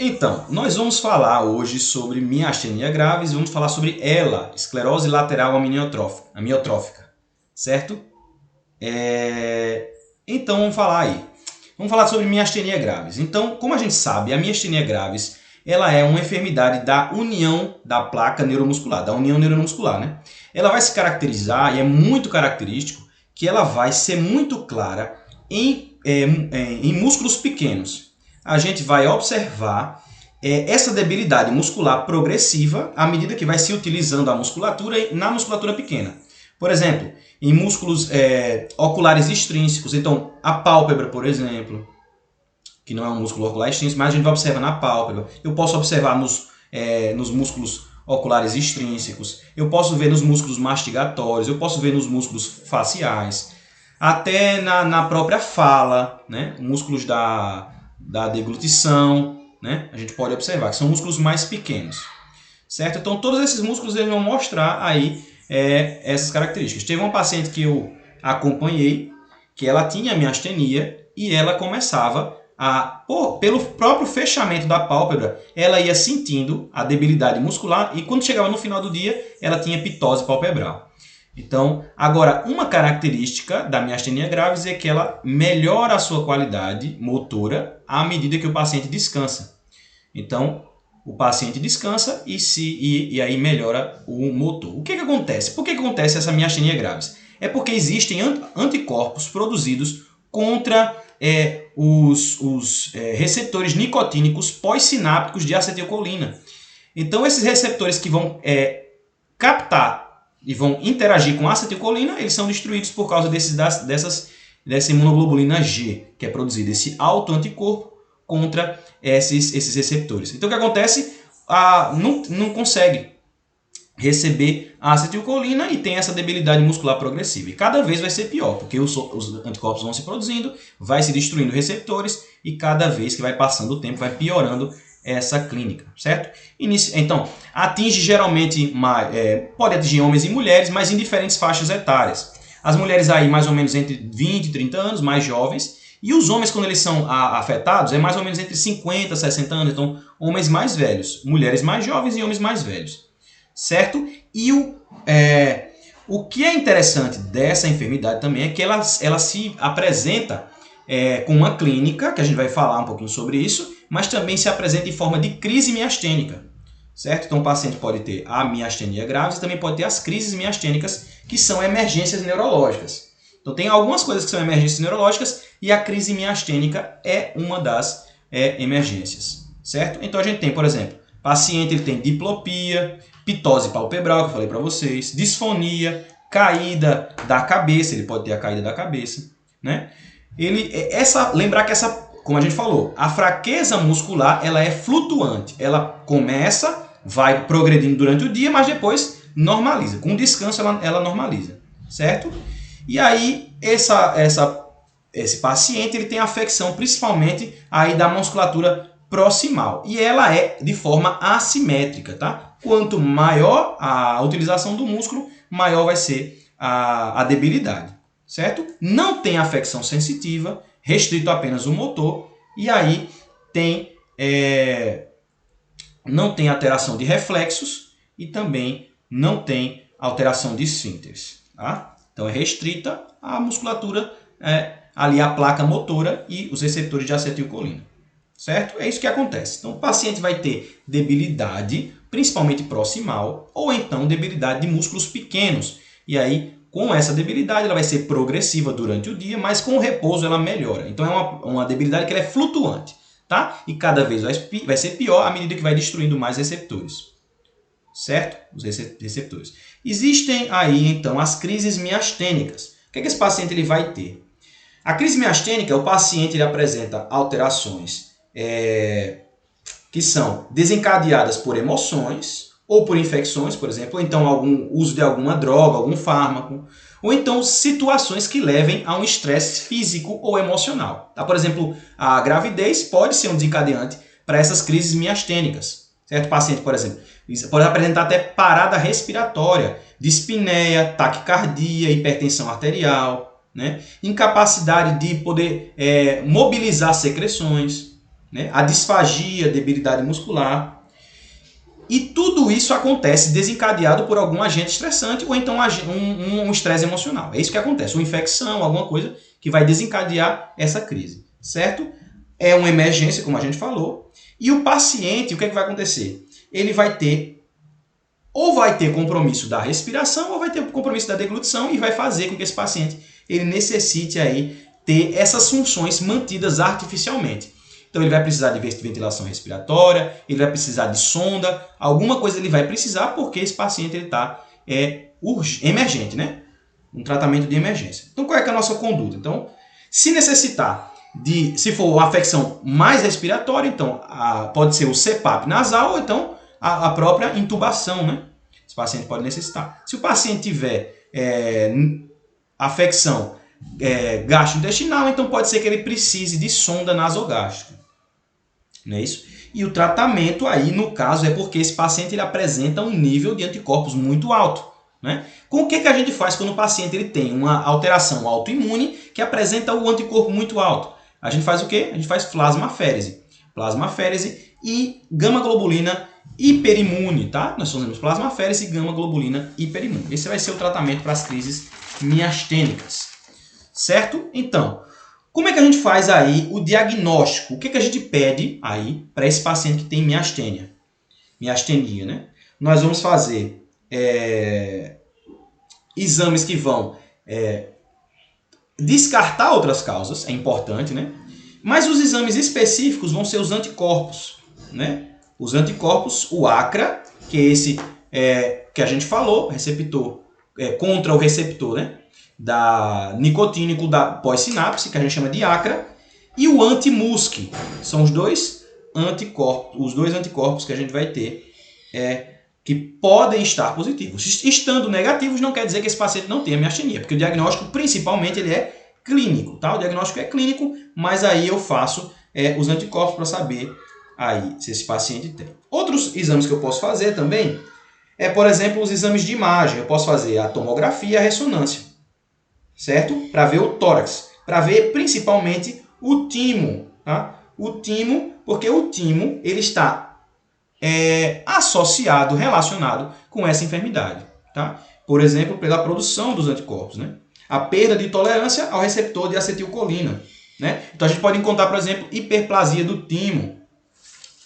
Então, nós vamos falar hoje sobre miastenia graves e vamos falar sobre ELA, esclerose lateral amiotrófica, certo? Então, vamos falar aí. Vamos falar sobre miastenia graves. Então, como a gente sabe, a miastenia graves ela é uma enfermidade da união da placa neuromuscular, da união neuromuscular, né? Ela vai se caracterizar, e é muito característico, que ela vai ser muito clara em músculos pequenos. A gente vai observar essa debilidade muscular progressiva à medida que vai se utilizando a musculatura na musculatura pequena. Por exemplo, em músculos oculares extrínsecos, então a pálpebra, por exemplo, que não é um músculo ocular extrínseco, mas a gente vai observar na pálpebra. Eu posso observar nos músculos oculares extrínsecos, eu posso ver nos músculos mastigatórios, eu posso ver nos músculos faciais, até na própria fala, né? Músculos da deglutição, né? A gente pode observar que são músculos mais pequenos, certo? Então todos esses músculos eles vão mostrar aí essas características. Teve uma paciente que eu acompanhei, que ela tinha miastenia e ela começava pelo próprio fechamento da pálpebra, ela ia sentindo a debilidade muscular e quando chegava no final do dia, ela tinha pitose palpebral. Então, agora, uma característica da miastenia graves é que ela melhora a sua qualidade motora à medida que o paciente descansa. Então, o paciente descansa e aí melhora o motor. O que acontece? Por que acontece essa miastenia graves? É porque existem anticorpos produzidos contra os receptores nicotínicos pós-sinápticos de acetilcolina. Então, esses receptores que vão captar e vão interagir com a acetilcolina, eles são destruídos por causa dessa imunoglobulina G, que é produzida, esse autoanticorpo contra esses receptores. Então, o que acontece? Não consegue receber a acetilcolina e tem essa debilidade muscular progressiva. E cada vez vai ser pior, porque os anticorpos vão se produzindo, vai se destruindo receptores e cada vez que vai passando o tempo vai piorando essa clínica, certo? Então, atinge geralmente, pode atingir homens e mulheres, mas em diferentes faixas etárias. As mulheres aí mais ou menos entre 20 e 30 anos, mais jovens, e os homens quando eles são afetados é mais ou menos entre 50 e 60 anos, então homens mais velhos, mulheres mais jovens e homens mais velhos, certo? E o que é interessante dessa enfermidade também é que ela se apresenta com uma clínica, que a gente vai falar um pouquinho sobre isso, mas também se apresenta em forma de crise miastênica, certo? Então o paciente pode ter a miastenia graves e também pode ter as crises miastênicas, que são emergências neurológicas. Então tem algumas coisas que são emergências neurológicas e a crise miastênica é uma das emergências, certo? Então a gente tem, por exemplo, paciente ele tem diplopia, pitose palpebral, que eu falei para vocês, disfonia, caída da cabeça, ele pode ter a caída da cabeça, né? Lembrar que como a gente falou, a fraqueza muscular ela é flutuante. Ela começa, vai progredindo durante o dia, mas depois normaliza. Com descanso ela normaliza, certo? E aí esse paciente ele tem afecção principalmente aí da musculatura proximal. E ela é de forma assimétrica, tá? Quanto maior a utilização do músculo, maior vai ser a debilidade, certo? Não tem afecção sensitiva, restrito apenas o motor, e aí não tem alteração de reflexos e também não tem alteração de esfínteres. Tá? Então é restrita a musculatura, ali a placa motora e os receptores de acetilcolina. Certo? É isso que acontece. Então o paciente vai ter debilidade, principalmente proximal, ou então debilidade de músculos pequenos. E aí, com essa debilidade, ela vai ser progressiva durante o dia, mas com o repouso ela melhora. Então é uma debilidade que ela é flutuante, tá? E cada vez vai ser pior à medida que vai destruindo mais receptores. Certo? Os receptores. Existem aí, então, as crises miastênicas. O que esse paciente ele vai ter? A crise miastênica, o paciente ele apresenta alterações que são desencadeadas por emoções ou por infecções, por exemplo, ou então algum uso de alguma droga, algum fármaco, ou então situações que levem a um estresse físico ou emocional. Tá? Por exemplo, a gravidez pode ser um desencadeante para essas crises miastênicas. Certo? O paciente, por exemplo, pode apresentar até parada respiratória, dispneia, taquicardia, hipertensão arterial, né? Incapacidade de poder mobilizar secreções. né? A disfagia, debilidade muscular. E tudo isso acontece desencadeado por algum agente estressante ou então um estresse emocional. É isso que acontece, uma infecção, alguma coisa que vai desencadear essa crise, certo? É uma emergência, como a gente falou. E o paciente, o que é que vai acontecer? Ele vai ter, ou vai ter compromisso da respiração, ou vai ter compromisso da deglutição e vai fazer com que esse paciente ele necessite aí ter essas funções mantidas artificialmente. Então ele vai precisar de ventilação respiratória, ele vai precisar de sonda, alguma coisa ele vai precisar porque esse paciente está emergente, né? Um tratamento de emergência. Então qual é, que é a nossa conduta? Então, se necessitar se for uma afecção mais respiratória, então pode ser o CPAP nasal ou então a própria intubação, né? Esse paciente pode necessitar. Se o paciente tiver afecção gastrointestinal, então pode ser que ele precise de sonda nasogástrica. Não é isso? E o tratamento aí, no caso, é porque esse paciente ele apresenta um nível de anticorpos muito alto. Né? Com o que a gente faz quando o paciente ele tem uma alteração autoimune que apresenta o anticorpo muito alto? A gente faz o quê? A gente faz plasmaférese. Plasmaférese e gama-globulina hiperimune, tá? Nós fazemos plasmaférese e gama-globulina hiperimune. Esse vai ser o tratamento para as crises miastênicas. Certo? Então, como é que a gente faz aí o diagnóstico? O que a gente pede aí para esse paciente que tem miastênia? Miastenia, né? Nós vamos fazer exames que vão descartar outras causas, é importante, né? Mas os exames específicos vão ser os anticorpos, né? Os anticorpos, o ACRA, que é esse que a gente falou, receptor contra o receptor, né? Nicotínico da pós-sinapse, que a gente chama de ACRA, e o anti-MuSC. São os dois anticorpos que a gente vai ter que podem estar positivos. Estando negativos, não quer dizer que esse paciente não tenha miastenia, porque o diagnóstico, principalmente, ele é clínico, tá? O diagnóstico é clínico, mas aí eu faço os anticorpos para saber aí se esse paciente tem. Outros exames que eu posso fazer também por exemplo, os exames de imagem. Eu posso fazer a tomografia e a ressonância, certo? Para ver o tórax, para ver principalmente o timo, tá? O timo, porque o timo ele está associado, relacionado com essa enfermidade, tá? Por exemplo, pela produção dos anticorpos, né? A perda de tolerância ao receptor de acetilcolina, né? Então a gente pode encontrar, por exemplo, hiperplasia do timo,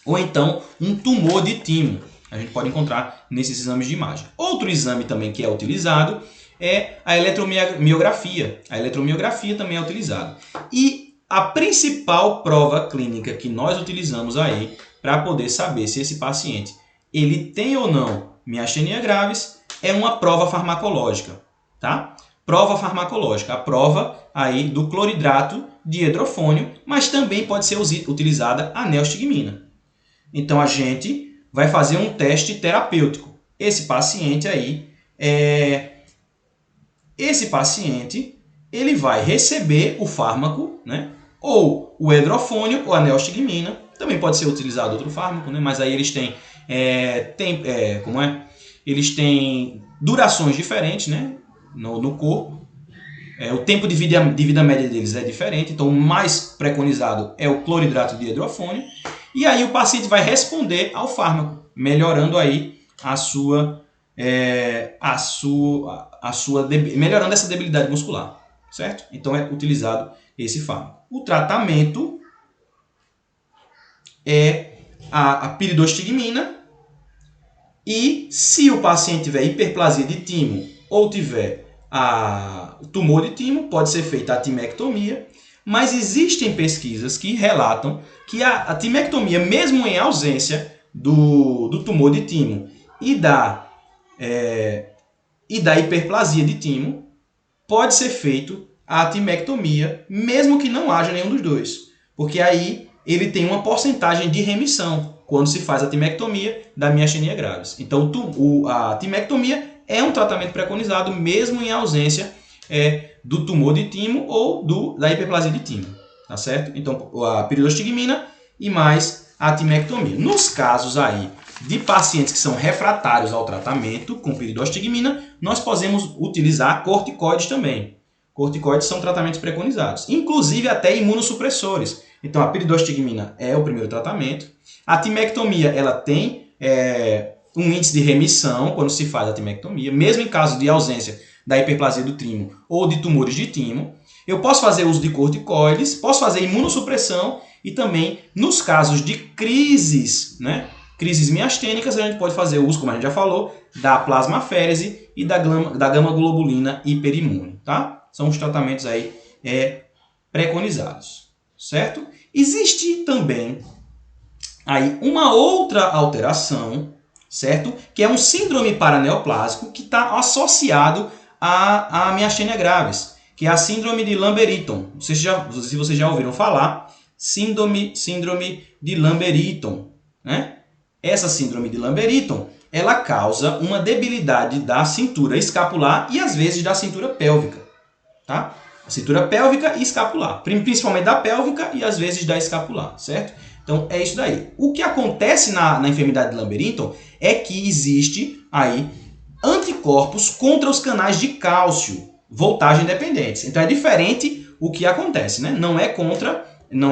ou então um tumor de timo. A gente pode encontrar nesses exames de imagem. Outro exame também que é utilizado é a eletromiografia. A eletromiografia também é utilizada. E a principal prova clínica que nós utilizamos aí para poder saber se esse paciente ele tem ou não miastenia graves é uma prova farmacológica, tá? Prova farmacológica, a prova aí do cloridrato de hidrofônio, mas também pode ser utilizada a neostigmina. Então a gente vai fazer um teste terapêutico. Esse paciente ele vai receber o fármaco, né? Ou o hidrofônio ou a neostigmina. Também pode ser utilizado outro fármaco, né? Mas aí eles têm eles têm durações diferentes, né? No corpo. O tempo de vida média deles é diferente, então o mais preconizado é o cloridrato de hidrofônio. E aí o paciente vai responder ao fármaco, melhorando aí melhorando essa debilidade muscular, certo? Então é utilizado esse fármaco. O tratamento é a piridostigmina, e se o paciente tiver hiperplasia de timo ou tiver tumor de timo, pode ser feita a timectomia, mas existem pesquisas que relatam que a timectomia, mesmo em ausência do tumor de timo e da hiperplasia de timo, pode ser feito a timectomia, mesmo que não haja nenhum dos dois, porque aí ele tem uma porcentagem de remissão quando se faz a timectomia da miastenia graves. Então a timectomia é um tratamento preconizado mesmo em ausência do tumor de timo ou da hiperplasia de timo, tá certo? Então a piridostigmina e mais a timectomia. Nos casos aí de pacientes que são refratários ao tratamento com piridostigmina, nós podemos utilizar corticoides também. Corticoides são tratamentos preconizados, inclusive até imunossupressores. Então, a piridostigmina é o primeiro tratamento. A timectomia, ela tem um índice de remissão quando se faz a timectomia, mesmo em caso de ausência da hiperplasia do timo ou de tumores de timo. Eu posso fazer uso de corticoides, posso fazer imunossupressão e também, nos casos de crises, né, crises miastênicas, a gente pode fazer uso, como a gente já falou, da plasmaférese e da gama-globulina hiperimune. Tá? São os tratamentos aí preconizados. Certo? Existe também aí uma outra alteração, certo? Que é um síndrome paraneoplásico que está associado à miastênia gravis, que é a síndrome de Lambert-Eaton. Se vocês já ouviram falar, síndrome de Lambert-Eaton, né? Essa síndrome de Lambert-Eaton, ela causa uma debilidade da cintura escapular e às vezes da cintura pélvica, tá? A cintura pélvica e escapular, principalmente da pélvica e às vezes da escapular, certo? Então é isso daí. O que acontece na enfermidade de Lambert-Eaton é que existe aí anticorpos contra os canais de cálcio, voltagem dependentes. Então é diferente o que acontece, né? Não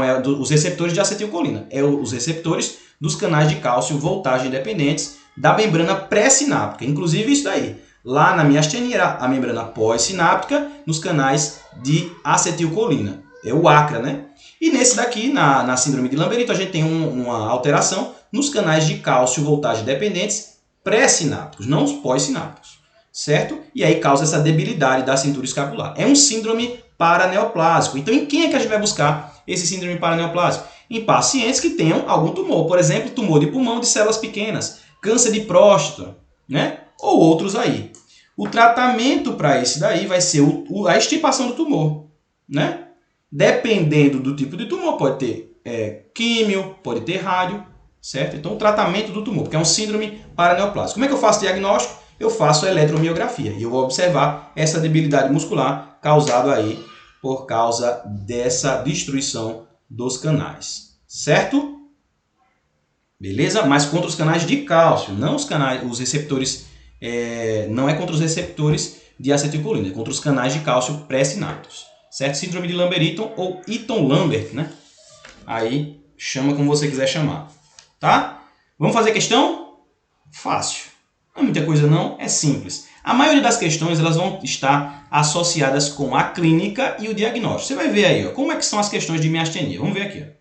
é os receptores de acetilcolina, é os receptores dos canais de cálcio, voltagem dependentes da membrana pré-sináptica. Inclusive isso daí. Lá na miastenia, a membrana pós-sináptica, nos canais de acetilcolina. É o ACRA, né? E nesse daqui, na síndrome de Lambert-Eaton, a gente tem uma alteração nos canais de cálcio voltagem dependentes pré-sinápticos, não os pós-sinápticos. Certo? E aí causa essa debilidade da cintura escapular. É um síndrome paraneoplásico. Então, em quem é que a gente vai buscar esse síndrome paraneoplásico? Em pacientes que tenham algum tumor. Por exemplo, tumor de pulmão de células pequenas, câncer de próstata, né? Ou outros aí. O tratamento para esse daí vai ser a extirpação do tumor, né? Dependendo do tipo de tumor, pode ter químio, pode ter rádio, certo? Então, o tratamento do tumor, porque é um síndrome paraneoplásico. Como é que eu faço diagnóstico? Eu faço a eletromiografia e eu vou observar essa debilidade muscular causada aí por causa dessa destruição dos canais, certo? Beleza? Mas contra os canais de cálcio, não os receptores, não é contra os receptores de acetilcolina, é contra os canais de cálcio pré-sinápticos, certo? Síndrome de Lambert-Eaton ou Eaton-Lambert, né? Aí chama como você quiser chamar, tá? Vamos fazer questão? Fácil. Não é muita coisa não, é simples. A maioria das questões elas vão estar associadas com a clínica e o diagnóstico. Você vai ver aí, ó, como é que são as questões de miastenia. Vamos ver aqui. Ó.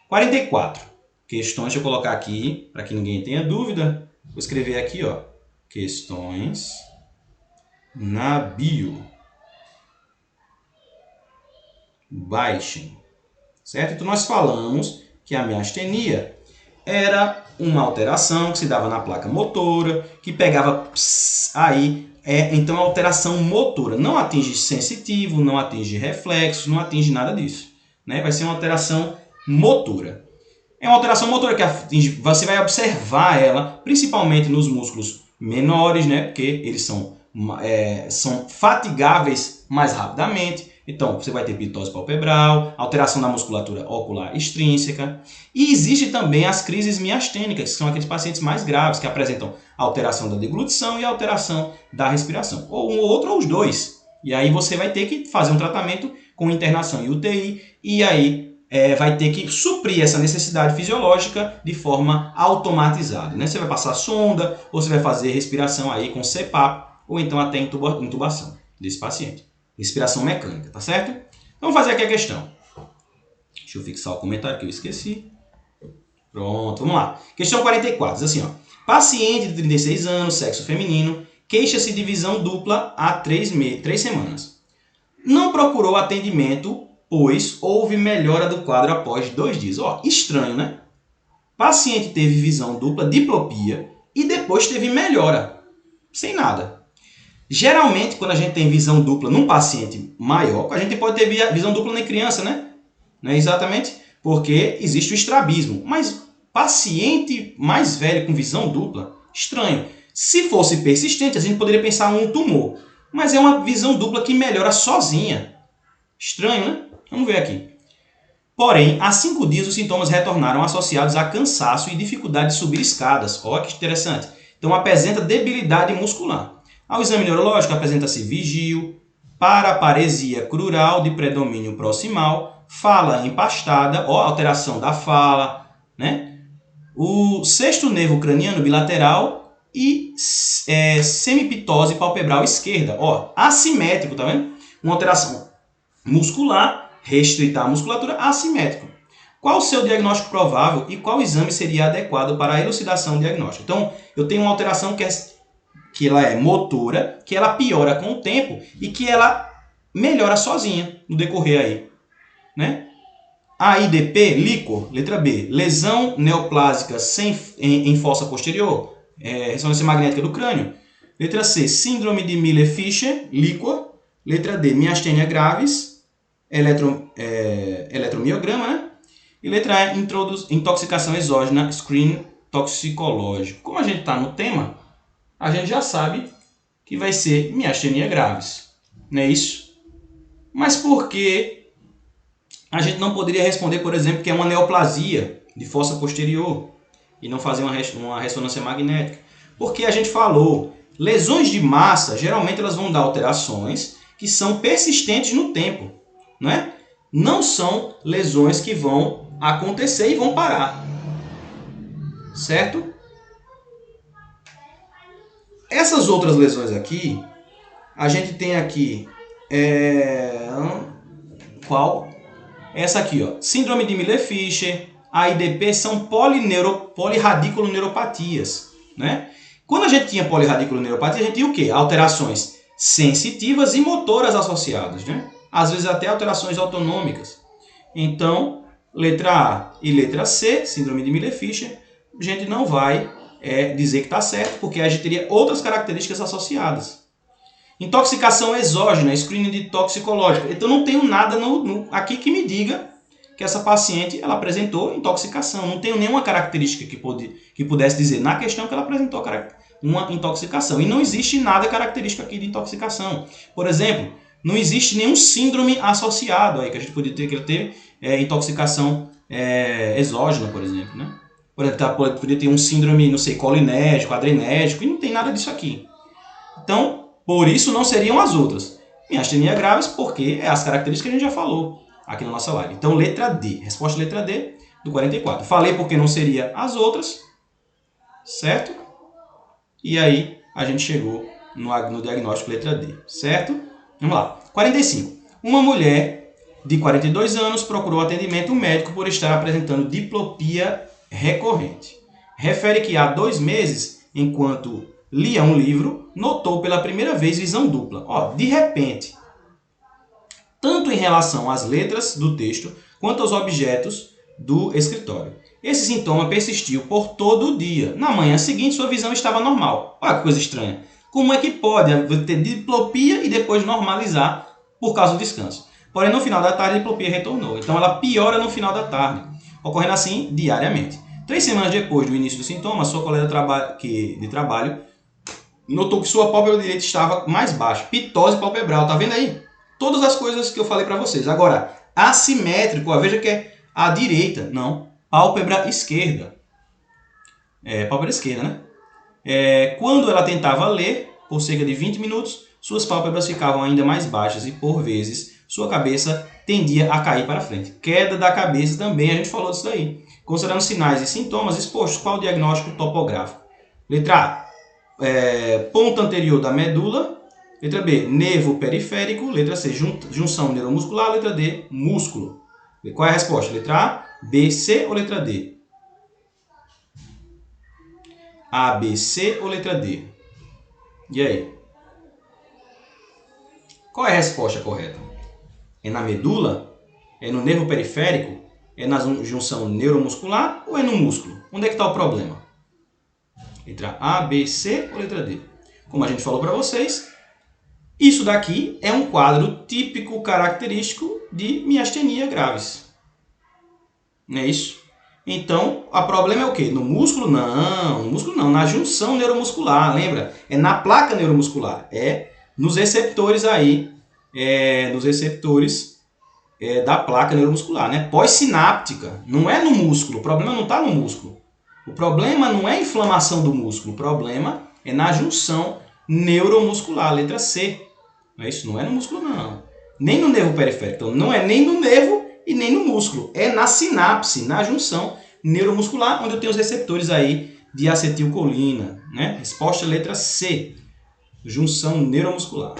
44 questões, deixa eu colocar aqui, para que ninguém tenha dúvida. Vou escrever aqui, ó, questões na bio. Baixem. Certo? Então nós falamos que a miastenia era uma alteração que se dava na placa motora, que pegava aí, então a alteração motora. Não atinge sensitivo, não atinge reflexos, não atinge nada disso. Né? Vai ser uma alteração motora. É uma alteração motora que atinge, você vai observar ela principalmente nos músculos menores, né? Porque eles são fatigáveis mais rapidamente. Então, você vai ter pitose palpebral, alteração na musculatura ocular extrínseca. E existe também as crises miastênicas, que são aqueles pacientes mais graves, que apresentam alteração da deglutição e alteração da respiração. Ou um ou outro, ou os dois. E aí você vai ter que fazer um tratamento com internação em UTI, e aí vai ter que suprir essa necessidade fisiológica de forma automatizada. Né? Você vai passar sonda, ou você vai fazer respiração aí com CPAP, ou então até intubação desse paciente. Respiração mecânica, tá certo? Vamos fazer aqui a questão. Deixa eu fixar o comentário que eu esqueci. Pronto, vamos lá. Questão 44, diz assim, ó. Paciente de 36 anos, sexo feminino, queixa-se de visão dupla há 3 semanas. Não procurou atendimento, pois houve melhora do quadro após 2 dias. Ó, estranho, né? Paciente teve visão dupla, diplopia, e depois teve melhora. Sem nada. Geralmente, quando a gente tem visão dupla num paciente maior, a gente pode ter visão dupla na criança, né? Não é exatamente? Porque existe o estrabismo. Mas paciente mais velho com visão dupla, estranho. Se fosse persistente, a gente poderia pensar em um tumor. Mas é uma visão dupla que melhora sozinha. Estranho, né? Vamos ver aqui. Porém, há 5 dias os sintomas retornaram associados a cansaço e dificuldade de subir escadas. Olha que interessante. Então, apresenta debilidade muscular. Ao exame neurológico, apresenta-se vigio, paraparesia crural de predomínio proximal, fala empastada, ó, alteração da fala, né? O sexto nervo craniano bilateral e semiptose palpebral esquerda, ó, assimétrico, tá vendo? Uma alteração muscular, restritar a musculatura, assimétrico. Qual o seu diagnóstico provável e qual exame seria adequado para a elucidação diagnóstica? Então, eu tenho uma alteração que ela é motora, que ela piora com o tempo e que ela melhora sozinha no decorrer aí, né? AIDP, líquor, letra B, lesão neoplásica em fossa posterior, ressonância magnética do crânio. Letra C, síndrome de Miller-Fisher, líquor. Letra D, miastênia gravis, eletromiograma, né? E letra E, intoxicação exógena, screen toxicológico. Como a gente está no tema, a gente já sabe que vai ser miastenia gravis, não é isso? Mas por que a gente não poderia responder, por exemplo, que é uma neoplasia de fossa posterior e não fazer uma ressonância magnética? Porque a gente falou, lesões de massa, geralmente elas vão dar alterações que são persistentes no tempo, não é? Não são lesões que vão acontecer e vão parar, certo? Essas outras lesões aqui, a gente tem aqui, qual? Essa aqui, ó, síndrome de Miller-Fisher, AIDP são polirradiculoneuropatias, né? Quando a gente tinha polirradiculoneuropatia, a gente tinha o quê? Alterações sensitivas e motoras associadas, né? Às vezes até alterações autonômicas. Então, letra A e letra C, síndrome de Miller-Fisher, a gente não vai dizer que está certo, porque a gente teria outras características associadas. Intoxicação exógena, screening de toxicológico. Então não tenho nada aqui que me diga que essa paciente ela apresentou intoxicação. Não tenho nenhuma característica que pudesse dizer na questão que ela apresentou uma intoxicação. E não existe nada característico aqui de intoxicação. Por exemplo, não existe nenhum síndrome associado aí, que a gente poderia ter intoxicação exógena, por exemplo, né? Por exemplo, poderia ter um síndrome, não sei, colinérgico, adrenérgico, e não tem nada disso aqui. Então, por isso não seriam as outras. Miastenia graves, porque é as características que a gente já falou aqui na nossa live. Então, letra D. Resposta letra D do 44. Falei porque não seria as outras, certo? E aí, a gente chegou no diagnóstico letra D, certo? Vamos lá. 45. Uma mulher de 42 anos procurou atendimento médico por estar apresentando diplopia recorrente. Refere que há 2 meses, enquanto lia um livro, notou pela primeira vez visão dupla. Ó, de repente, tanto em relação às letras do texto, quanto aos objetos do escritório. Esse sintoma persistiu por todo o dia. Na manhã seguinte, sua visão estava normal. Olha que coisa estranha. Como é que pode ter diplopia e depois normalizar por causa do descanso? Porém, no final da tarde, a diplopia retornou. Então, ela piora no final da tarde, ocorrendo assim diariamente. 3 semanas depois do início do sintoma, sua colega de trabalho notou que sua pálpebra direita estava mais baixa. Pitose palpebral, tá vendo aí? Todas as coisas que eu falei para vocês. Agora, assimétrico, ó, veja que é a direita, não, pálpebra esquerda. Pálpebra esquerda, né? Quando ela tentava ler, por cerca de 20 minutos, suas pálpebras ficavam ainda mais baixas e, por vezes, sua cabeça tendia a cair para frente. Queda da cabeça também, a gente falou disso daí. Considerando sinais e sintomas expostos, qual o diagnóstico topográfico? Letra A, ponta anterior da medula. Letra B, nervo periférico. Letra C, junção neuromuscular. Letra D, músculo. Qual é a resposta? Letra A, B, C ou letra D? A, B, C ou letra D? E aí? Qual é a resposta correta? É na medula? É no nervo periférico? É na junção neuromuscular ou é no músculo? Onde é que está o problema? Letra A, B, C ou letra D? Como a gente falou para vocês, isso daqui é um quadro típico característico de miastenia gravis. Não é isso? Então, o problema é o quê? No músculo? Não, no músculo não, na junção neuromuscular, lembra? É na placa neuromuscular, nos receptores aí, da placa neuromuscular, né? Pós-sináptica, não é no músculo, o problema não está no músculo. O problema não é a inflamação do músculo, o problema é na junção neuromuscular, letra C. Não é isso? Não é no músculo, não. Nem no nervo periférico. Então, não é nem no nervo e nem no músculo. É na sinapse, na junção neuromuscular, onde eu tenho os receptores aí de acetilcolina, né? Resposta letra C, junção neuromuscular.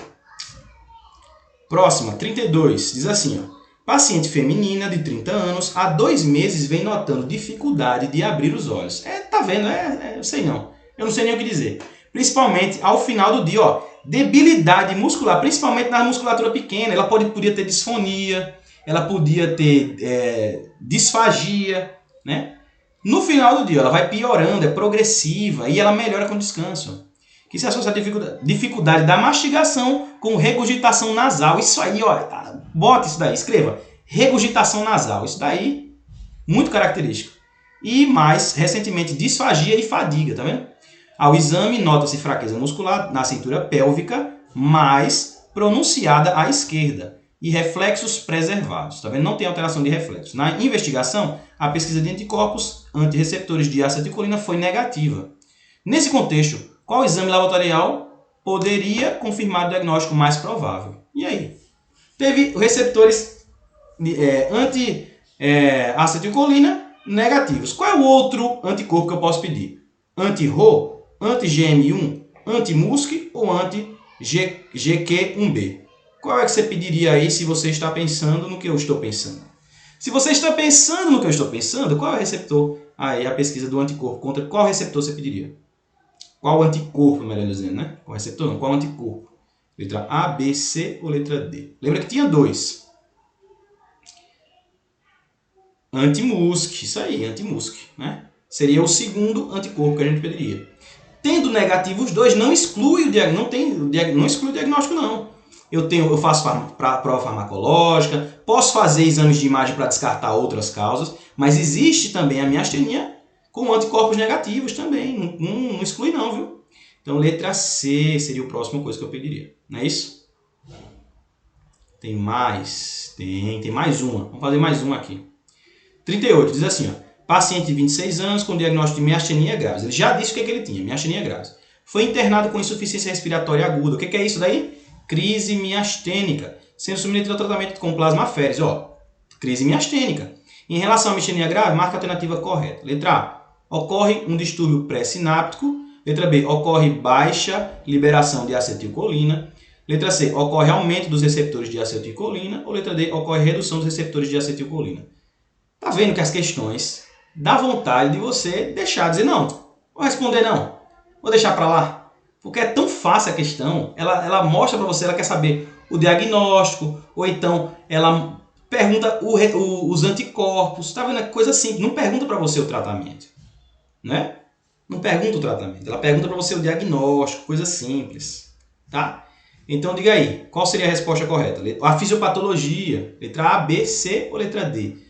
Próxima, 32, diz assim, ó. Paciente feminina de 30 anos, há 2 meses vem notando dificuldade de abrir os olhos. Tá vendo? Eu sei não. Eu não sei nem o que dizer. Principalmente ao final do dia, ó. Debilidade muscular, principalmente na musculatura pequena. Ela podia ter disfonia, ela podia ter disfagia, né? No final do dia, ela vai piorando, é progressiva e ela melhora com descanso. Que se associa à dificuldade da mastigação com regurgitação nasal. Isso aí, ó, bota isso daí, escreva. Regurgitação nasal, isso daí, muito característico. E mais, recentemente, disfagia e fadiga, tá vendo? Ao exame, nota-se fraqueza muscular na cintura pélvica, mais pronunciada à esquerda. E reflexos preservados, tá vendo? Não tem alteração de reflexos. Na investigação, a pesquisa de anticorpos antirreceptores de acetilcolina foi negativa. Nesse contexto, qual exame laboratorial poderia confirmar o diagnóstico mais provável? E aí? Teve receptores anti-acetilcolina negativos. Qual é o outro anticorpo que eu posso pedir? Anti-Rho, anti-GM1, anti-MUSC ou anti-GQ1B? Qual é que você pediria aí se você está pensando no que eu estou pensando? Se você está pensando no que eu estou pensando, qual é o receptor? Aí a pesquisa do anticorpo contra qual receptor você pediria? Qual anticorpo, melhor dizendo, né? Qual receptor não, qual anticorpo? Letra A, B, C ou letra D? Lembra que tinha 2. Anti-MUSC, isso aí, anti-MUSC, né? Seria o segundo anticorpo que a gente pediria. Tendo negativo os dois, não exclui o diagnóstico, não. Eu faço prova farmacológica, posso fazer exames de imagem para descartar outras causas, mas existe também a miastenia com anticorpos negativos também. Não exclui não, viu? Então, letra C seria a próxima coisa que eu pediria. Não é isso? Tem mais? Tem mais uma. Vamos fazer mais uma aqui. 38, diz assim, ó. Paciente de 26 anos com diagnóstico de miastenia graves. Ele já disse o que ele tinha, miastenia graves. Foi internado com insuficiência respiratória aguda. O que é isso daí? Crise miastênica, sendo submetido ao tratamento com plasmaféresis. Ó, crise miastênica. Em relação à miastenia grave, marca a alternativa correta. Letra A. Ocorre um distúrbio pré-sináptico. Letra B. Ocorre baixa liberação de acetilcolina. Letra C. Ocorre aumento dos receptores de acetilcolina. Ou letra D. Ocorre redução dos receptores de acetilcolina. Tá vendo que as questões dá vontade de você deixar, dizer não, vou responder não, vou deixar para lá. Porque é tão fácil a questão, ela mostra para você, ela quer saber o diagnóstico, ou então ela pergunta os anticorpos, tá vendo? É coisa simples, não pergunta para você o tratamento, né? Não pergunta o tratamento, ela pergunta para você o diagnóstico, coisa simples, tá? Então diga aí, qual seria a resposta correta? A fisiopatologia, letra A, B, C ou letra D?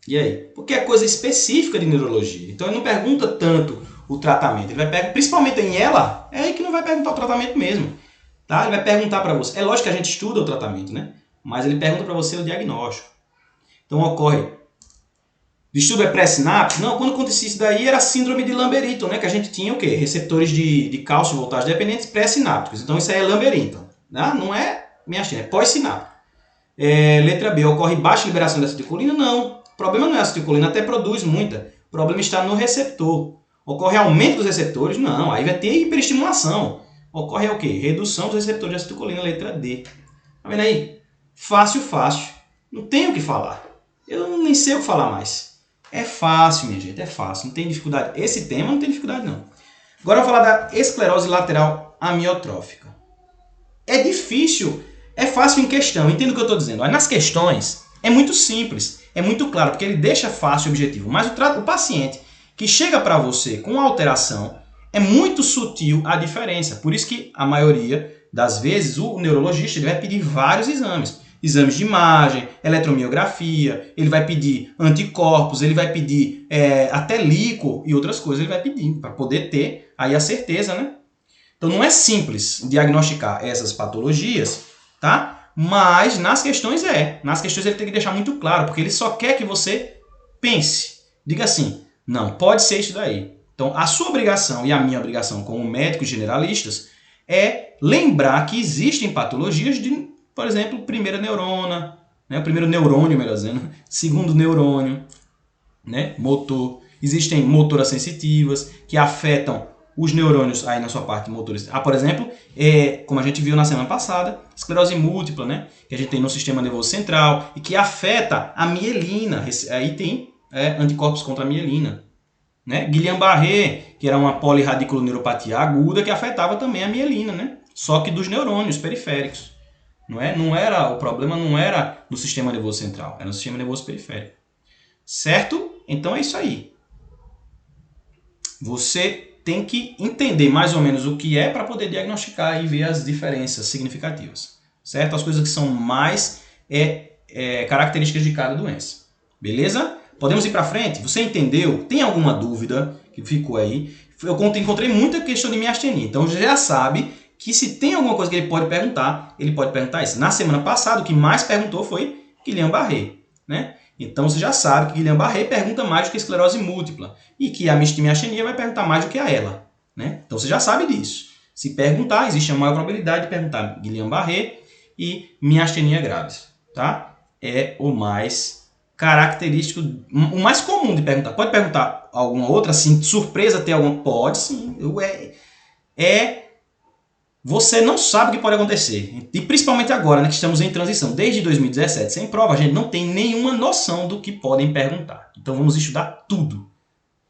E aí? Porque é coisa específica de neurologia, então ele não pergunta tanto o tratamento. Ele vai perguntar, principalmente em ela, é aí que não vai perguntar o tratamento mesmo. Tá? Ele vai perguntar para você. É lógico que a gente estuda o tratamento, né? Mas ele pergunta para você o diagnóstico. Então ocorre distúrbio pré-sináptico? Não, quando acontecia isso daí era síndrome de Lamberton, né? Que a gente tinha o quê? Receptores de cálcio voltagem dependentes pré-sinápticos. Então isso aí é Lamberton. Né? Não é miastenia, é pós-sináptico. Letra B, ocorre baixa liberação de acetilcolina? Não. O problema não é a acetilcolina, até produz muita. O problema está no receptor. Ocorre aumento dos receptores? Não, aí vai ter hiperestimulação. Ocorre o quê? Redução dos receptores de acetilcolina, letra D. Tá vendo aí? Fácil, fácil. Não tem o que falar. Eu nem sei o que falar mais. É fácil, minha gente, é fácil. Não tem dificuldade. Esse tema não tem dificuldade, não. Agora eu vou falar da esclerose lateral amiotrófica. É difícil, é fácil em questão, entenda o que eu estou dizendo. Nas questões é muito simples, é muito claro, porque ele deixa fácil o objetivo. Mas o paciente que chega para você com alteração, é muito sutil a diferença. Por isso que a maioria das vezes o neurologista ele vai pedir vários exames. Exames de imagem, eletromiografia, ele vai pedir anticorpos, ele vai pedir até líquor e outras coisas ele vai pedir para poder ter aí a certeza, né? Então não é simples diagnosticar essas patologias, tá? Mas nas questões Nas questões ele tem que deixar muito claro, porque ele só quer que você pense. Diga assim, não, pode ser isso daí. Então, a sua obrigação e a minha obrigação como médicos generalistas é lembrar que existem patologias de, por exemplo, primeira neurona, né? O primeiro neurônio, melhor dizendo, segundo neurônio, né? Motor. Existem motoras sensitivas que afetam os neurônios aí na sua parte motora. Por exemplo, como a gente viu na semana passada, esclerose múltipla, né? Que a gente tem no sistema nervoso central e que afeta a mielina. Aí tem anticorpos contra a mielina. Né? Guillain-Barré, que era uma polirradiculoneuropatia aguda que afetava também a mielina, né? Só que dos neurônios periféricos. O problema não era no sistema nervoso central, era no sistema nervoso periférico. Certo? Então é isso aí. Você tem que entender mais ou menos o que é para poder diagnosticar e ver as diferenças significativas. Certo? As coisas que são mais características de cada doença. Beleza? Podemos ir para frente? Você entendeu? Tem alguma dúvida que ficou aí? Eu encontrei muita questão de miastenia. Então já sabe que se tem alguma coisa que ele pode perguntar isso. Na semana passada, o que mais perguntou foi Guillain-Barré, né? Então você já sabe que Guillain-Barré pergunta mais do que esclerose múltipla e que a miastenia vai perguntar mais do que a ela, né? Então você já sabe disso. Se perguntar, existe a maior probabilidade de perguntar Guillain-Barré e miastenia graves, tá? É o mais característico, o mais comum de perguntar. Pode perguntar alguma outra, assim, surpresa ter alguma? Pode, sim. Você não sabe o que pode acontecer. E principalmente agora, né, que estamos em transição. Desde 2017, sem prova, a gente não tem nenhuma noção do que podem perguntar. Então vamos estudar tudo.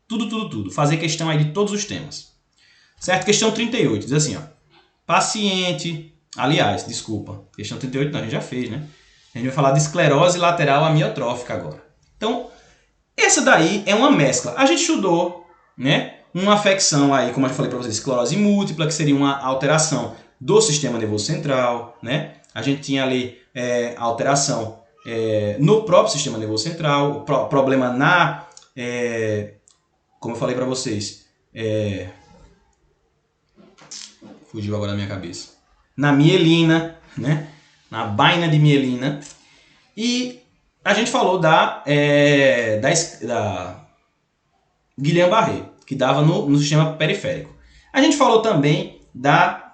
Tudo. Fazer questão aí de todos os temas. Certo? Questão 38. Diz assim, ó. Paciente... Aliás, desculpa. Questão 38 não, a gente já fez, né? A gente vai falar de esclerose lateral amiotrófica agora. Então, essa daí é uma mescla. A gente estudou, né, uma afecção aí, como eu já falei para vocês, esclerose múltipla, que seria uma alteração do sistema nervoso central, né? A gente tinha ali alteração no próprio sistema nervoso central, problema como eu falei para vocês, fugiu agora da minha cabeça, na mielina, né? Na baina de mielina. E a gente falou da Guillain-Barré, que dava no sistema periférico. A gente falou também da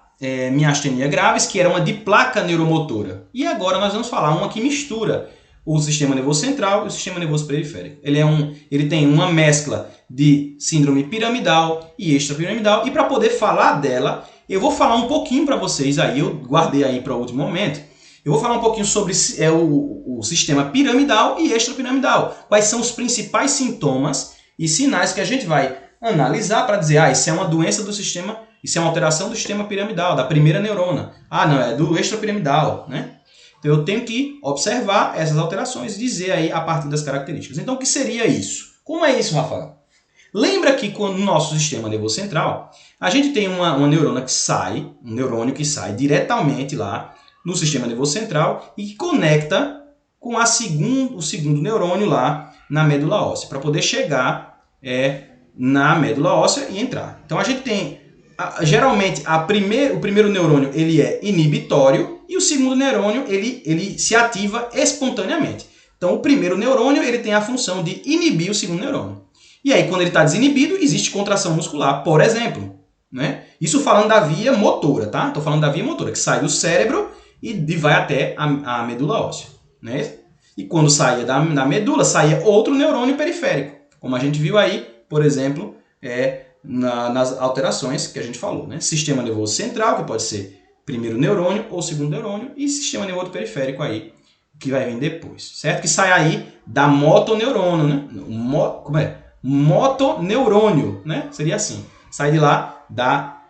miastenia graves, que era uma diplaca neuromotora. E agora nós vamos falar uma que mistura o sistema nervoso central e o sistema nervoso periférico. Ele tem uma mescla de síndrome piramidal e extrapiramidal. E para poder falar dela, eu vou falar um pouquinho para vocês aí, eu guardei aí para o último momento. Eu vou falar um pouquinho sobre o sistema piramidal e extrapiramidal. Quais são os principais sintomas e sinais que a gente vai analisar para dizer, isso é uma doença do sistema, isso é uma alteração do sistema piramidal, da primeira neurona. Não, é do extrapiramidal, né? Então eu tenho que observar essas alterações e dizer aí a partir das características. Então o que seria isso? Como é isso, Rafael? Lembra que no nosso sistema nervoso central, a gente tem uma neurona que sai, um neurônio que sai diretamente lá no sistema nervoso central e que conecta com o segundo neurônio lá na medula óssea, para poder chegar na medula óssea e entrar. Então a gente tem, geralmente, o primeiro neurônio ele é inibitório e o segundo neurônio ele se ativa espontaneamente. Então o primeiro neurônio ele tem a função de inibir o segundo neurônio. E aí quando ele está desinibido, existe contração muscular, por exemplo. Né? Isso falando da via motora, tá? Estou falando da via motora, que sai do cérebro e vai até a medula óssea. Né? E quando saía da medula, saía outro neurônio periférico. Como a gente viu aí, por exemplo, nas alterações que a gente falou. Né? Sistema nervoso central, que pode ser primeiro neurônio ou segundo neurônio, e sistema nervoso periférico aí, que vai vir depois. Certo? Que sai aí da motoneurônio. Né? Como é? Motoneurônio. Né? Seria assim. Sai de lá da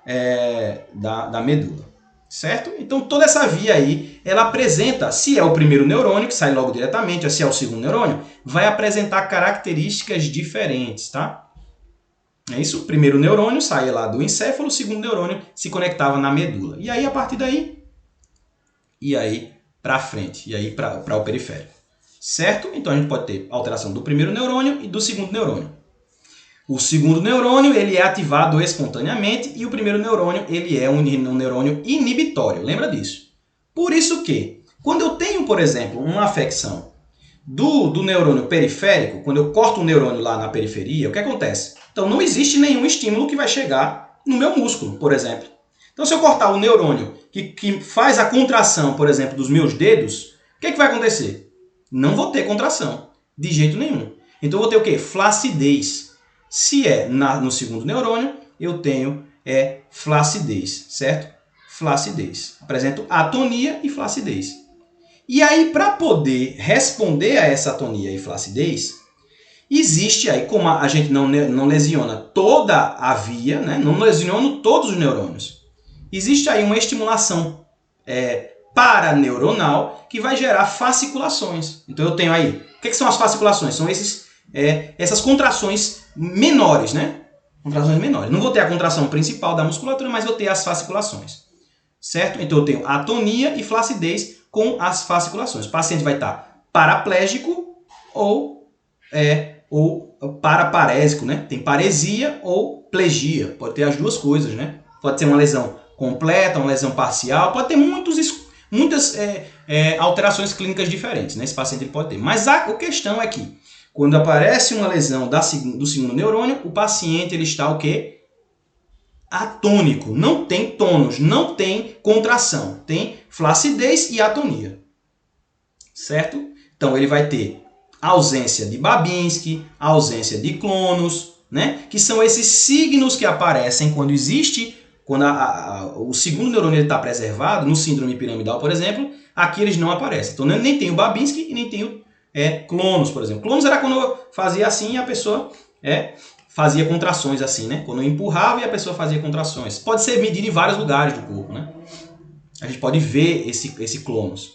medula. Certo? Então toda essa via aí, ela apresenta, se é o primeiro neurônio, que sai logo diretamente, ou se é o segundo neurônio, vai apresentar características diferentes, tá? É isso? O primeiro neurônio saía lá do encéfalo, o segundo neurônio se conectava na medula. E aí, a partir daí, para frente, e aí para o periférico. Certo? Então a gente pode ter alteração do primeiro neurônio e do segundo neurônio. O segundo neurônio ele é ativado espontaneamente e o primeiro neurônio ele é um neurônio inibitório. Lembra disso? Por isso que, quando eu tenho, por exemplo, uma afecção do neurônio periférico, quando eu corto um neurônio lá na periferia, o que acontece? Então não existe nenhum estímulo que vai chegar no meu músculo, por exemplo. Então se eu cortar o neurônio que faz a contração, por exemplo, dos meus dedos, o que vai acontecer? não vou ter contração, de jeito nenhum. Então eu vou ter o quê? Flacidez. Se é no segundo neurônio, eu tenho flacidez, certo? Flacidez. Apresento atonia e flacidez. E aí, para poder responder a essa atonia e flacidez, existe aí, como a gente não lesiona toda a via, né? Não lesiona todos os neurônios, existe aí uma estimulação paraneuronal que vai gerar fasciculações. Então eu tenho aí, o que são as fasciculações? São essas contrações menores, né? Contrações menores. Não vou ter a contração principal da musculatura, mas vou ter as fasciculações. Certo? Então eu tenho atonia e flacidez com as fasciculações. O paciente vai estar paraplégico ou paraparésico, né? Tem paresia ou plegia. Pode ter as duas coisas, né? Pode ser uma lesão completa, uma lesão parcial. Pode ter muitas alterações clínicas diferentes, né? Esse paciente ele pode ter. Mas a questão é que quando aparece uma lesão do segundo neurônio, o paciente ele está o quê? Atônico, não tem tônus, não tem contração, tem flacidez e atonia, certo? Então ele vai ter ausência de Babinski, ausência de clonus, né? Que são esses signos que aparecem quando o segundo neurônio está preservado, no síndrome piramidal, por exemplo, aqui eles não aparecem. Então nem tem o Babinski e nem tem o clonus, por exemplo. Clonus era quando eu fazia assim e a pessoa fazia contrações assim, né? Quando eu empurrava e a pessoa fazia contrações. Pode ser medido em vários lugares do corpo, né? A gente pode ver esse clonus.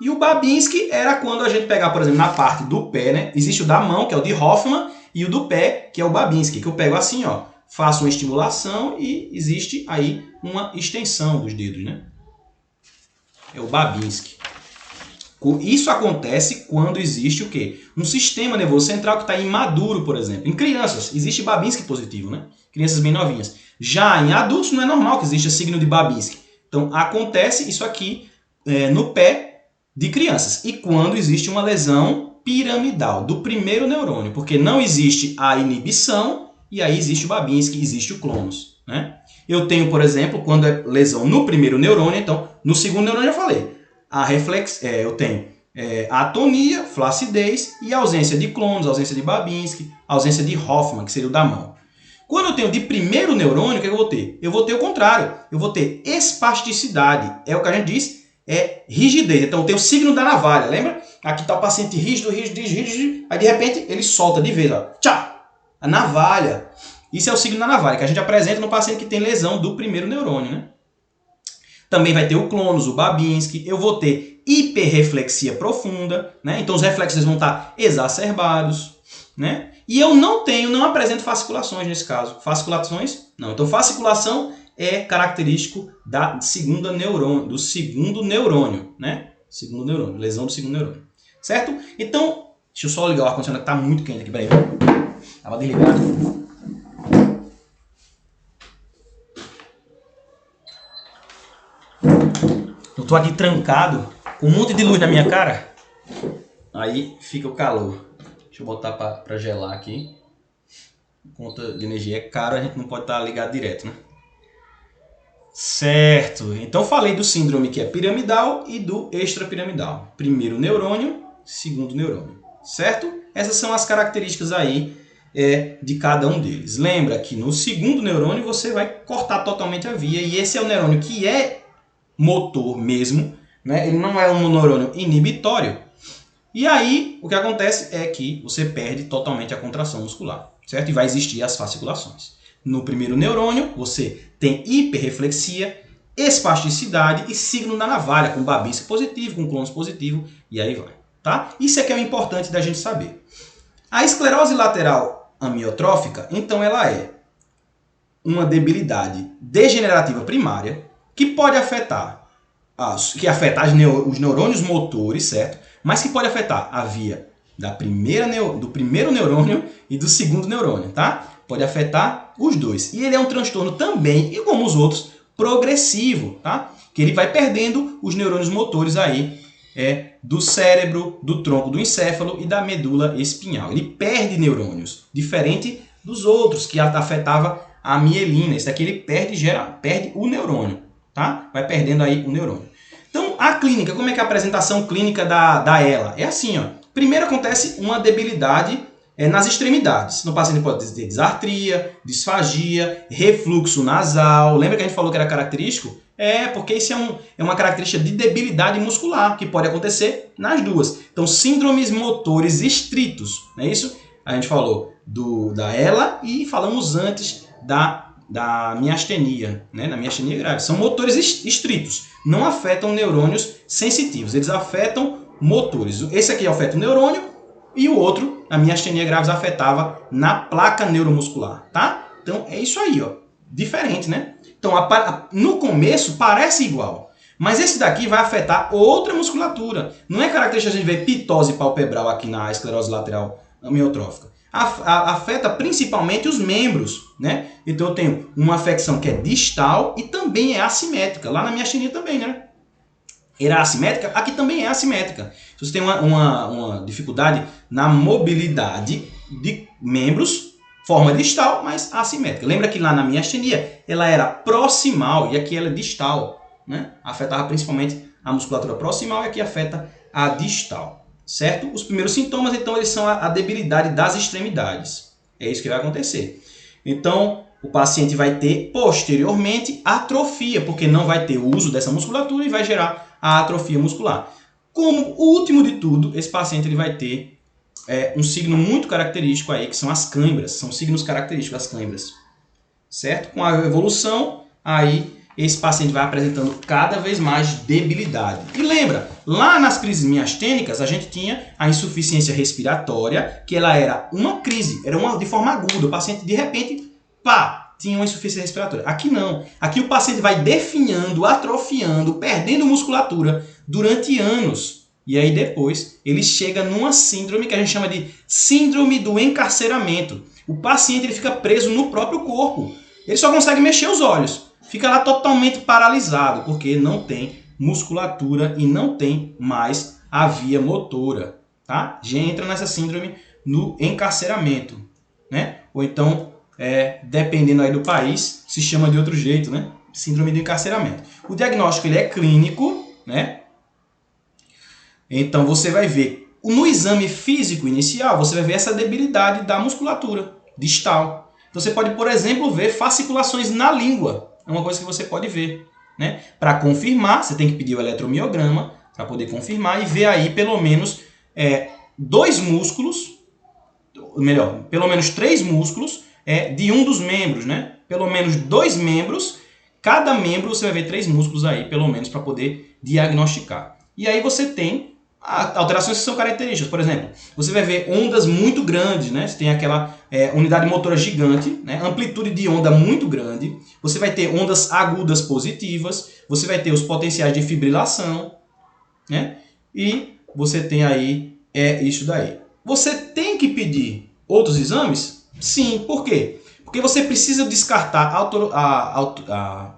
E o Babinski era quando a gente pegar, por exemplo, na parte do pé, né? Existe o da mão, que é o de Hoffman, e o do pé, que é o Babinski, que eu pego assim, ó, faço uma estimulação e existe aí uma extensão dos dedos, né? É o Babinski. Isso acontece quando existe o quê? Um sistema nervoso central que está imaduro, por exemplo. Em crianças, existe Babinski positivo, né? Crianças bem novinhas. Já em adultos não é normal que exista signo de Babinski. Então acontece isso aqui no pé de crianças. E quando existe uma lesão piramidal do primeiro neurônio, porque não existe a inibição e aí existe o Babinski, existe o clonus, né? Eu tenho, por exemplo, quando é lesão no primeiro neurônio, então no segundo neurônio eu já falei. Eu tenho a atonia, flacidez e ausência de clonus, ausência de Babinski, ausência de Hoffman, que seria o da mão. Quando eu tenho de primeiro neurônio, o que eu vou ter? Eu vou ter o contrário. Eu vou ter espasticidade. É o que a gente diz, rigidez. Então eu tenho o signo da navalha, lembra? Aqui está o paciente rígido, aí de repente ele solta de vez, ó. Tchá! A navalha. Isso é o signo da navalha, que a gente apresenta no paciente que tem lesão do primeiro neurônio, né? Também vai ter o clonus, o Babinski. Eu vou ter hiperreflexia profunda, né? Então os reflexos vão estar exacerbados, né? E eu não apresento fasciculações nesse caso. Fasciculações? Não. Então fasciculação é característico do segundo neurônio, né? Segundo neurônio, lesão do segundo neurônio. Certo? Então, deixa eu só ligar o ar-condicionado que está muito quente aqui, peraí. Estava desligado. Eu tô aqui trancado, com um monte de luz na minha cara. Aí fica o calor. Deixa eu botar para gelar aqui. Conta de energia é caro, a gente não pode estar ligado direto, né? Certo. Então falei do síndrome que é piramidal e do extrapiramidal. Primeiro neurônio, segundo neurônio. Certo? Essas são as características aí de cada um deles. Lembra que no segundo neurônio você vai cortar totalmente a via. E esse é o neurônio que é motor mesmo, né? Ele não é um neurônio inibitório. E aí, o que acontece é que você perde totalmente a contração muscular, certo? E vai existir as fasciculações. No primeiro neurônio, você tem hiperreflexia, espasticidade e signo da navalha, com Babinski positivo, com clonus positivo, e aí vai, tá? Isso é que é o importante da gente saber. A esclerose lateral amiotrófica, então ela é uma debilidade degenerativa primária, que pode afetar, os neurônios motores, certo? Mas que pode afetar a via do primeiro neurônio e do segundo neurônio, tá? Pode afetar os dois. E ele é um transtorno também, e como os outros, progressivo, tá? Que ele vai perdendo os neurônios motores aí, do cérebro, do tronco do encéfalo e da medula espinhal. Ele perde neurônios, diferente dos outros, que afetava a mielina. Esse daqui ele perde o neurônio. Tá? Vai perdendo aí o neurônio. Então, a clínica, como é que é a apresentação clínica da ELA? É assim, ó. Primeiro acontece uma debilidade nas extremidades. No paciente pode ter disartria, disfagia, refluxo nasal. Lembra que a gente falou que era característico? Porque isso é uma característica de debilidade muscular, que pode acontecer nas duas. Então, síndromes motores estritos, não é isso? A gente falou da ELA e falamos antes da miastenia, né? Da miastenia grave. São motores estritos, não afetam neurônios sensitivos, eles afetam motores. Esse aqui afeta o neurônio e o outro, a miastenia graves, afetava na placa neuromuscular, tá? Então é isso aí, ó. Diferente, né? Então no começo parece igual, mas esse daqui vai afetar outra musculatura. Não é característica a gente ver pitose palpebral aqui na esclerose lateral amiotrófica. Afeta principalmente os membros, né? Então eu tenho uma afecção que é distal e também é assimétrica. Lá na miastenia também, né? Era assimétrica, aqui também é assimétrica. Se você tem uma dificuldade na mobilidade de membros, forma distal, mas assimétrica. Lembra que lá na miastenia ela era proximal e aqui ela é distal, né? Afetava principalmente a musculatura proximal e aqui afeta a distal. Certo? Os primeiros sintomas, então, eles são a debilidade das extremidades. É isso que vai acontecer. Então, o paciente vai ter, posteriormente, atrofia, porque não vai ter o uso dessa musculatura e vai gerar a atrofia muscular. Como último de tudo, esse paciente ele vai ter um signo muito característico aí, que são as câimbras. São signos característicos, as câimbras. Certo? Com a evolução, aí esse paciente vai apresentando cada vez mais debilidade. E lembra, lá nas crises miastênicas, a gente tinha a insuficiência respiratória, que ela era uma crise, era uma de forma aguda. O paciente, de repente, tinha uma insuficiência respiratória. Aqui não. Aqui o paciente vai definhando, atrofiando, perdendo musculatura durante anos. E aí depois ele chega numa síndrome que a gente chama de síndrome do encarceramento. O paciente ele fica preso no próprio corpo. Ele só consegue mexer os olhos. Fica lá totalmente paralisado, porque não tem musculatura e não tem mais a via motora. Tá? Já entra nessa síndrome no encarceramento. Né? Ou então, dependendo aí do país, se chama de outro jeito, né? Síndrome do encarceramento. O diagnóstico ele é clínico, né? Então você vai ver, no exame físico inicial, você vai ver essa debilidade da musculatura distal. Então você pode, por exemplo, ver fasciculações na língua. É uma coisa que você pode ver, né? Para confirmar, você tem que pedir o eletromiograma para poder confirmar e ver aí pelo menos dois músculos, melhor, pelo menos 3 músculos de um dos membros, né? Pelo menos 2 membros, cada membro você vai ver 3 músculos aí, pelo menos, para poder diagnosticar. E aí você tem alterações que são características. Por exemplo, você vai ver ondas muito grandes, né? Você tem aquela unidade motora gigante, né? Amplitude de onda muito grande. Você vai ter ondas agudas positivas. Você vai ter os potenciais de fibrilação, né? E você tem aí isso daí. Você tem que pedir outros exames? Sim. Por quê? Porque você precisa descartar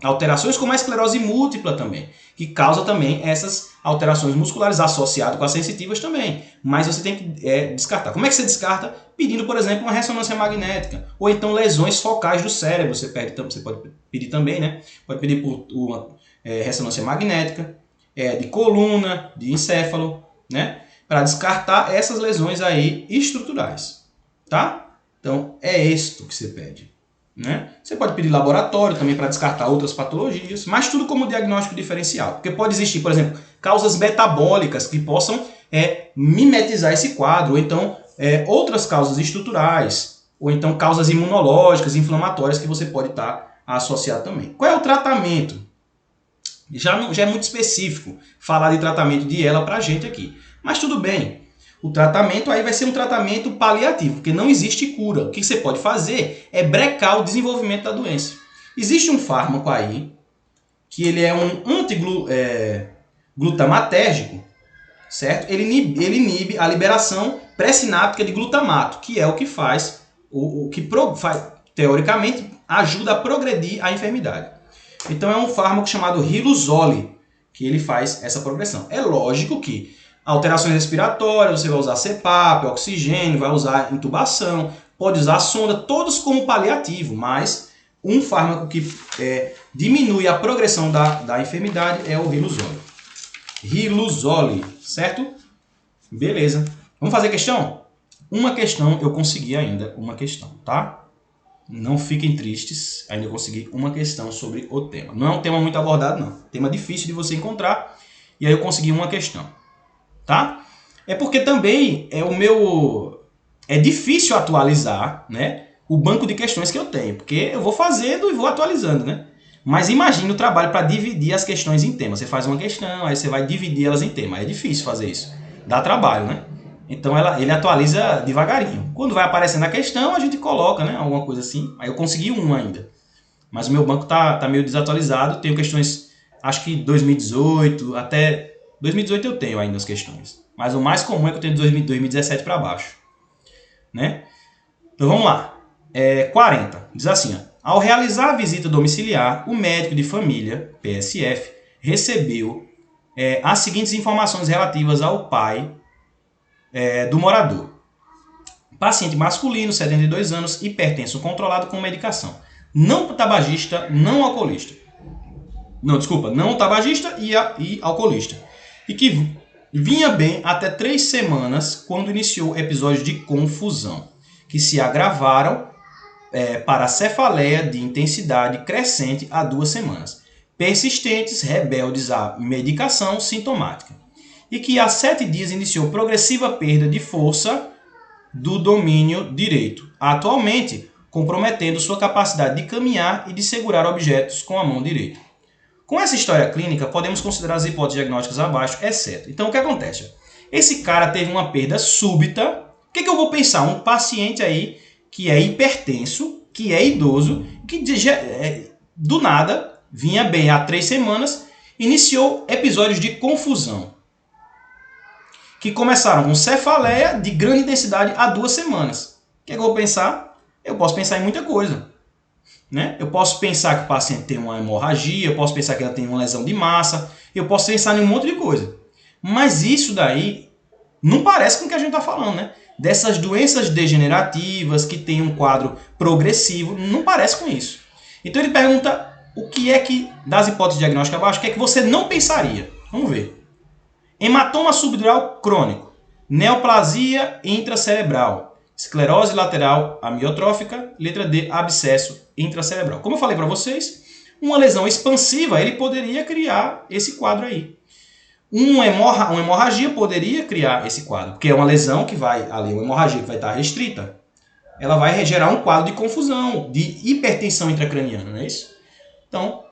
alterações como a esclerose múltipla também, que causa também essas alterações musculares associadas com as sensitivas também. Mas você tem que descartar. Como é que você descarta? Pedindo, por exemplo, uma ressonância magnética. Ou então lesões focais do cérebro. Você pode pedir também, né? Pode pedir por uma ressonância magnética, de coluna, de encéfalo, né? Para descartar essas lesões aí estruturais. Tá? Então, é isto que você pede. Né? Você pode pedir laboratório também para descartar outras patologias, mas tudo como diagnóstico diferencial. Porque pode existir, por exemplo, causas metabólicas que possam mimetizar esse quadro, ou então outras causas estruturais, ou então causas imunológicas, inflamatórias que você pode estar associado também. Qual é o tratamento? Já é muito específico falar de tratamento de ELA para a gente aqui. Mas tudo bem. O tratamento aí vai ser um tratamento paliativo, porque não existe cura. O que você pode fazer é brecar o desenvolvimento da doença. Existe um fármaco aí, que ele é um antiglutamatérgico, certo? Ele inibe a liberação pré-sináptica de glutamato, que é o que faz, teoricamente, ajuda a progredir a enfermidade. Então é um fármaco chamado Riluzole, que ele faz essa progressão. É lógico que alterações respiratórias, você vai usar CPAP, oxigênio, vai usar intubação, pode usar sonda, todos como paliativo, mas um fármaco que diminui a progressão da enfermidade é o Riluzole. Riluzoli, certo? Beleza. Vamos fazer questão? Uma questão eu consegui ainda, uma questão, tá? Não fiquem tristes, ainda consegui uma questão sobre o tema. Não é um tema muito abordado, não. Tema difícil de você encontrar, e aí eu consegui uma questão, tá? É porque também é difícil atualizar, né, o banco de questões que eu tenho, porque eu vou fazendo e vou atualizando, né? Mas imagine o trabalho para dividir as questões em temas. Você faz uma questão, aí você vai dividir elas em temas. É difícil fazer isso. Dá trabalho, né? Então ele atualiza devagarinho. Quando vai aparecendo a questão, a gente coloca, né, alguma coisa assim. Aí eu consegui um ainda. Mas o meu banco tá meio desatualizado. Tenho questões, acho que 2018, até 2018 eu tenho ainda as questões. Mas o mais comum é que eu tenho de 2017 para baixo, né? Então vamos lá. 40. Diz assim, ó. Ao realizar a visita domiciliar, o médico de família, PSF, recebeu as seguintes informações relativas ao pai do morador. Paciente masculino, 72 anos, hipertenso controlado com medicação. Não tabagista, não alcoolista. Não, desculpa, não tabagista e alcoolista. E que vinha bem até 3 semanas quando iniciou episódios de confusão, que se agravaram para cefaleia de intensidade crescente há 2 semanas, persistentes, rebeldes à medicação sintomática, e que há 7 dias iniciou progressiva perda de força do domínio direito, atualmente comprometendo sua capacidade de caminhar e de segurar objetos com a mão direita. Com essa história clínica, podemos considerar as hipóteses diagnósticas abaixo, exceto. Então, o que acontece? Esse cara teve uma perda súbita. O que eu vou pensar? Um paciente aí que é hipertenso, que é idoso, que do nada, vinha bem há 3 semanas, iniciou episódios de confusão, que começaram com cefaleia de grande intensidade há 2 semanas. O que eu vou pensar? Eu posso pensar em muita coisa, né? Eu posso pensar que o paciente tem uma hemorragia, eu posso pensar que ela tem uma lesão de massa, eu posso pensar em um monte de coisa. Mas isso daí não parece com o que a gente está falando, né? Dessas doenças degenerativas que tem um quadro progressivo, não parece com isso. Então ele pergunta o que é que, das hipóteses diagnósticas abaixo, o que é que você não pensaria? Vamos ver. Hematoma subdural crônico, neoplasia intracerebral, esclerose lateral amiotrófica, letra D, abscesso intracerebral. Como eu falei para vocês, uma lesão expansiva ele poderia criar esse quadro aí. Uma hemorragia poderia criar esse quadro, porque é uma lesão que vai ali, uma hemorragia que vai estar restrita, ela vai gerar um quadro de confusão, de hipertensão intracraniana, não é isso? Então,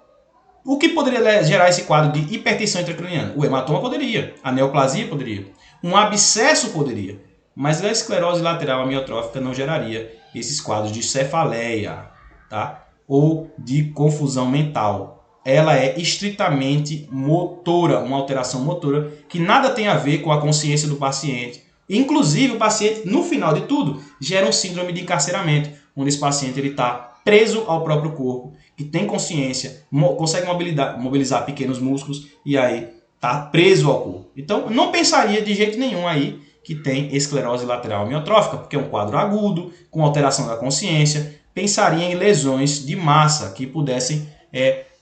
o que poderia gerar esse quadro de hipertensão intracraniana? O hematoma poderia, a neoplasia poderia, um abscesso poderia, mas a esclerose lateral amiotrófica não geraria esses quadros de cefaleia, tá? Ou de confusão mental. Ela é estritamente motora, uma alteração motora que nada tem a ver com a consciência do paciente. Inclusive, o paciente, no final de tudo, gera um síndrome de encarceramento, onde esse paciente está preso ao próprio corpo, que tem consciência, consegue mobilizar pequenos músculos e aí está preso ao corpo. Então, não pensaria de jeito nenhum aí que tem esclerose lateral amiotrófica, porque é um quadro agudo, com alteração da consciência. Pensaria em lesões de massa que pudessem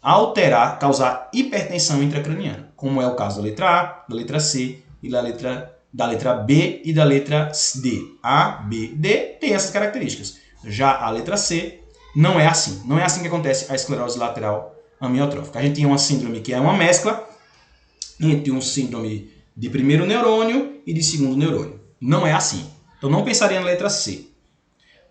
alterar, causar hipertensão intracraniana, como é o caso da letra A, da letra C e da letra B e da letra D. A, B, D tem essas características. Já a letra C não é assim. Não é assim que acontece a esclerose lateral amiotrófica. A gente tem uma síndrome que é uma mescla entre um síndrome de primeiro neurônio e de segundo neurônio. Não é assim. Então não pensaria na letra C.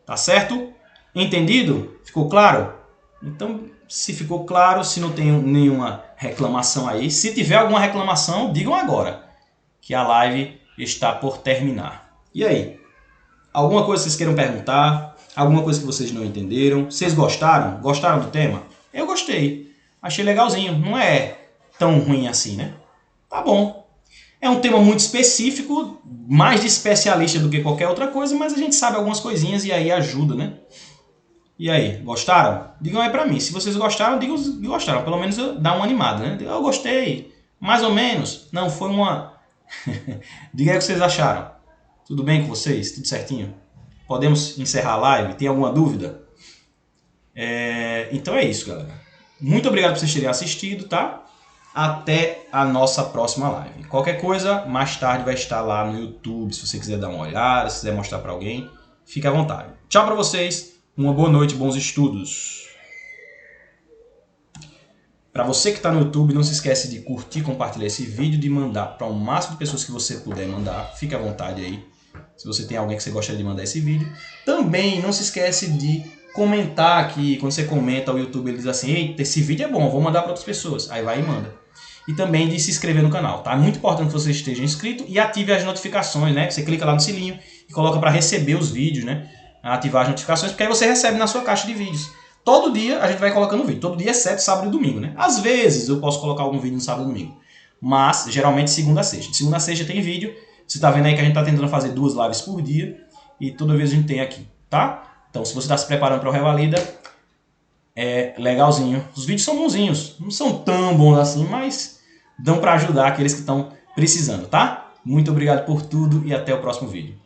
Tá certo? Entendido? Ficou claro? Então, se ficou claro, se não tem nenhuma reclamação aí, se tiver alguma reclamação, digam agora, que a live está por terminar. E aí? Alguma coisa que vocês queiram perguntar? Alguma coisa que vocês não entenderam? Vocês gostaram? Gostaram do tema? Eu gostei. Achei legalzinho. Não é tão ruim assim, né? Tá bom. É um tema muito específico, mais de especialista do que qualquer outra coisa, mas a gente sabe algumas coisinhas e aí ajuda, né? E aí, gostaram? Digam aí pra mim. Se vocês gostaram, digam que gostaram. Pelo menos dá uma animada, né? Eu gostei. Mais ou menos. Não, foi uma... Diga aí o que vocês acharam. Tudo bem com vocês? Tudo certinho? Podemos encerrar a live? Tem alguma dúvida? Então é isso, galera. Muito obrigado por vocês terem assistido, tá? até a nossa próxima live. Qualquer coisa, mais tarde vai estar lá no YouTube, se você quiser dar uma olhada, se quiser mostrar para alguém, fique à vontade. Tchau para vocês, uma boa noite, bons estudos. Para você que está no YouTube, não se esquece de curtir, compartilhar esse vídeo, de mandar para o máximo de pessoas que você puder mandar. Fique à vontade aí, se você tem alguém que você gostaria de mandar esse vídeo. Também não se esquece de comentar aqui. Quando você comenta, o YouTube ele diz assim: eita, esse vídeo é bom, vou mandar para outras pessoas. Aí vai e manda. E também de se inscrever no canal, tá? É muito importante que você esteja inscrito e ative as notificações, né? Você clica lá no sininho e coloca para receber os vídeos, né? Ativar as notificações, porque aí você recebe na sua caixa de vídeos. Todo dia a gente vai colocando vídeo, todo dia exceto sábado e domingo, né? Às vezes eu posso colocar algum vídeo no sábado e domingo, mas geralmente segunda a sexta. De segunda a sexta tem vídeo, você tá vendo aí que a gente tá tentando fazer 2 lives por dia e toda vez a gente tem aqui, tá? Então se você tá se preparando para o Revalida, é legalzinho. Os vídeos são bonzinhos, não são tão bons assim, mas dão para ajudar aqueles que estão precisando, tá? Muito obrigado por tudo e até o próximo vídeo.